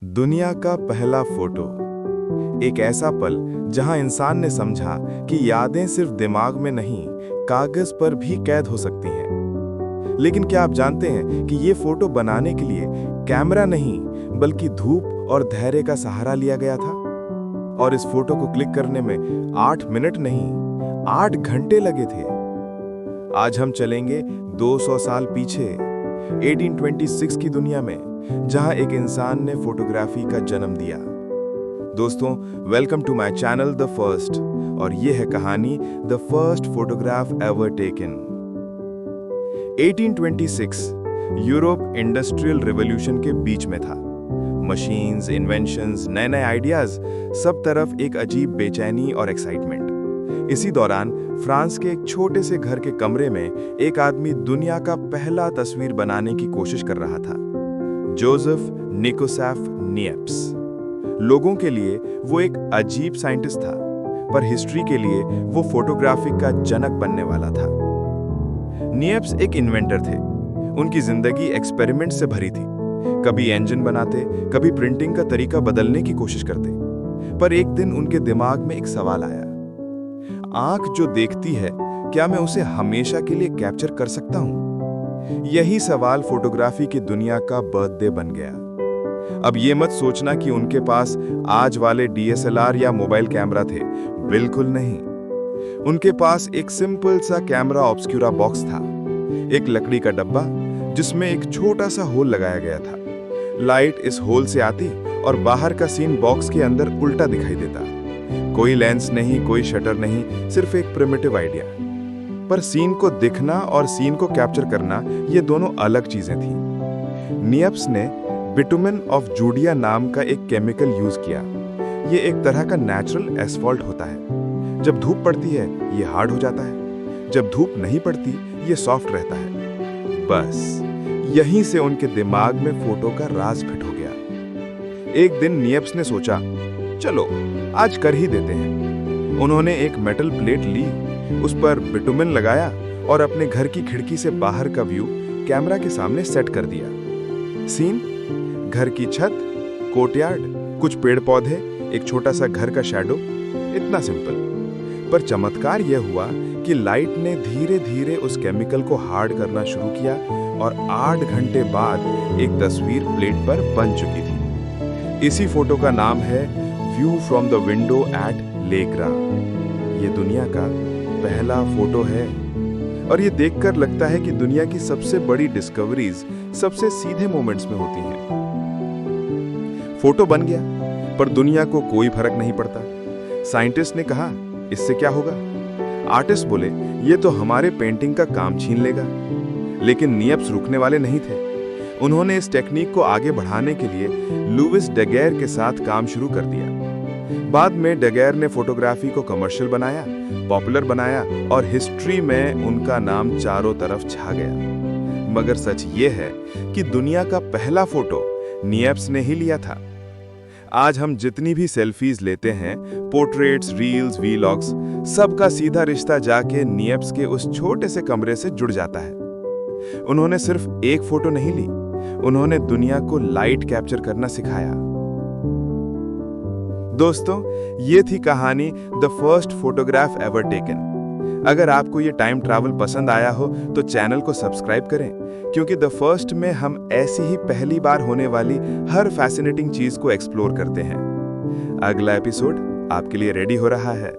दुनिया का पहला फोटो। एक ऐसा पल जहां इंसान ने समझा कि यादें सिर्फ दिमाग में नहीं, कागज पर भी कैद हो सकती हैं। लेकिन क्या आप जानते हैं कि ये फोटो बनाने के लिए कैमरा नहीं, बल्कि धूप और धैर्य का सहारा लिया गया था? और इस फोटो को क्लिक करने में 8 मिनट नहीं, 8 घंटे लगे थे। आज हम चलेंगे 200 साल पीछे, 1826 की दुनिया में, जहां एक इंसान ने फोटोग्राफी का जन्म दिया। दोस्तों, welcome to my channel the first, और ये है कहानी the first photograph ever taken. 1826 Europe industrial revolution के बीच में था। मशीन्स, इन्वेंशंस, नए नए आइडियाज, सब तरफ एक अजीब बेचैनी और एक्साइटमेंट। इसी दौरान फ्रांस के एक छोटे से घर के कमरे में एक आदमी दुनिया का पहला तस्वीर बनाने की कोशिश कर रहा था, जोसेफ निकोसाफ निएप्स। लोगों के लिए वो एक अजीब साइंटिस्ट था, पर हिस्ट्री के लिए वो फोटोग्राफी का जनक बनने वाला था। निएप्स एक इन्वेंटर थे। उनकी जिंदगी एक्सपेरिमेंट से भरी थी। कभी इंजन बनाते, कभी प्रिंटिंग का तरीका बदलने की कोशिश करते। पर एक दिन उनके दिमाग में एक सवाल आया, आंख जो देखती है, क्या मैं उसे हमेशा के लिए कैप्चर कर सकता हूं? यही सवाल फोटोग्राफी की दुनिया का बर्थडे बन गया। अब ये मत सोचना कि उनके पास आज वाले डीएसएलआर या मोबाइल कैमरा थे, बिल्कुल नहीं। उनके पास एक सिंपल सा कैमरा ऑब्सक्यूरा बॉक्स था, एक लकड़ी का डब्बा जिसमें एक छोटा सा होल लगाया गया था। लाइट इस होल से आती और बाहर का सीन बॉक्स के अंदर उल्टा दिखाई देता। कोई लेंस नहीं, कोई शटर नहीं, सिर्फ एक प्रिमिटिव आइडिया। पर सीन को दिखना और सीन को कैप्चर करना, ये दोनों अलग चीजें थी। निएप्स ने बिटुमेन ऑफ जूडिया नाम का एक केमिकल यूज किया। ये एक तरह का नेचुरल एस्फॉल्ट होता है। जब धूप पड़ती है ये हार्ड हो जाता है, जब धूप नहीं पड़ती ये सॉफ्ट रहता है। बस यहीं से उनके दिमाग में फोटो का राज फिट हो गया। एक दिन निएप्स ने सोचा, चलो आज कर ही देते हैं। उन्होंने एक मेटल प्लेट ली, उस पर बिटुमेन लगाया और अपने घर की खिड़की से बाहर का व्यू कैमरा के सामने सेट कर दिया। सीन, घर की छत, कोर्टयार्ड, कुछ पेड़ पौधे, एक छोटा सा घर का शैडो, इतना सिंपल। पर चमत्कार यह हुआ कि लाइट ने धीरे धीरे उस केमिकल को हार्ड करना शुरू किया और 8 घंटे बाद एक तस्वीर प्लेट पर बन चुकी थी। इसी फोटो का नाम है view from the window at Le Gras. ये दुनिया का पहला फोटो है, और ये देखकर लगता है कि दुनिया की सबसे बड़ी डिस्कवरीज सबसे सीधे मोमेंट्स में होती हैं। फोटो बन गया, पर दुनिया को कोई फर्क नहीं पड़ता। साइंटिस्ट ने कहा, इससे क्या होगा? आर्टिस्ट बोले, ये तो हमारे पेंटिंग का काम छीन लेगा। लेकिन निएप्स रुकने वाले नहीं थे। उन्होंने इस टेक्निक को आगे बढ़ाने के लिए लुइस डेगेयर के साथ काम शुरू कर दिया। बाद में डेगेयर ने फोटोग्राफी को कमर्शियल बनाया, पॉपुलर बनाया, और हिस्ट्री में उनका नाम चारों तरफ छा गया। मगर सच ये है कि दुनिया का पहला फोटो निएप्स ने ही लिया था। आज हम जितनी भी सेल्फीज लेते हैं, पोर्ट्रेट्स, रील्स, वीलॉग्स, सबका सीधा रिश्ता जाके निएप्स के उस छोटे से कमरे से जुड़ जाता है। उन्होंने सिर्फ एक फोटो नहीं ली, उन्होंने दुनिया को लाइट कैप्चर करना सिखाया। दोस्तों, ये थी कहानी the first photograph ever taken. अगर आपको ये टाइम ट्रैवल पसंद आया हो तो चैनल को सब्सक्राइब करें, क्योंकि द फर्स्ट में हम ऐसी ही पहली बार होने वाली हर फैसिनेटिंग चीज को एक्सप्लोर करते हैं। अगला एपिसोड आपके लिए रेडी हो रहा है।